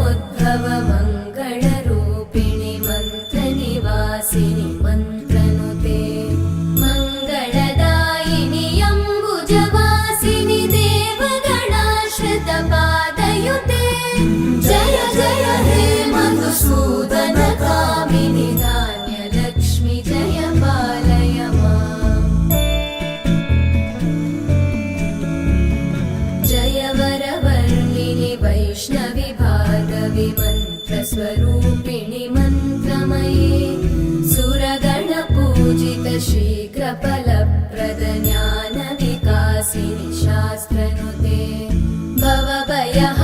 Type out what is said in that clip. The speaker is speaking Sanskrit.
मन्त्रोद्भव मङ्गलरूपिणि मन्त्रनिवासिनि मन्त्रनुते मङ्गलदायिनि अम्बुजवासिनि देवगणाश्रितपादयुते जय जय हे मधुसूदन कामिनि धान्यलक्ष्मि जय पालय माम् जय वरवर्णिनि वैष्णवि भार्गवि मन्त्रस्वरूपिणि मन्त्रमये सुरगणपूजित शीघ्रफलप्रद ज्ञानविकासिनि शास्त्रनुते भवभयः